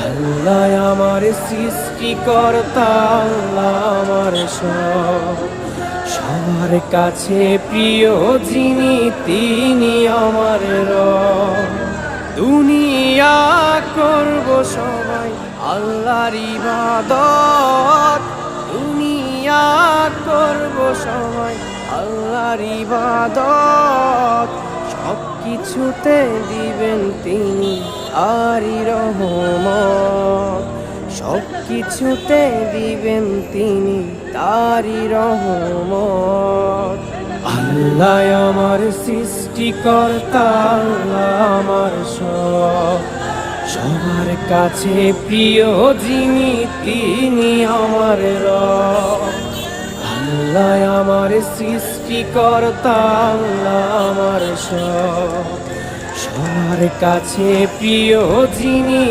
আল্লাহ আমার সৃষ্টিকর্তা, আল্লাহ আমার সব, সবার কাছে প্রিয় যিনি তিনি আমার রব। দুনিয়া করব সবাই আল্লাহর ইবাদত, দুনিয়া করব সবাই আল্লাহর ইবাদত, সব কিছুতে দিবেন তিনি আরি রহমত, সব কিছুতে দিবেন তিনি তারি রহমত। আল্লাহ আমার সৃষ্টিকর্তা, আল্লাহ আমার সব, সবার কাছে প্রিয় যিনি তিনি আমার রব। আল্লাহ আমার সৃষ্টিকর্তা, আল্লাহ আমার সব, সবার কাছে প্রিয় যিনি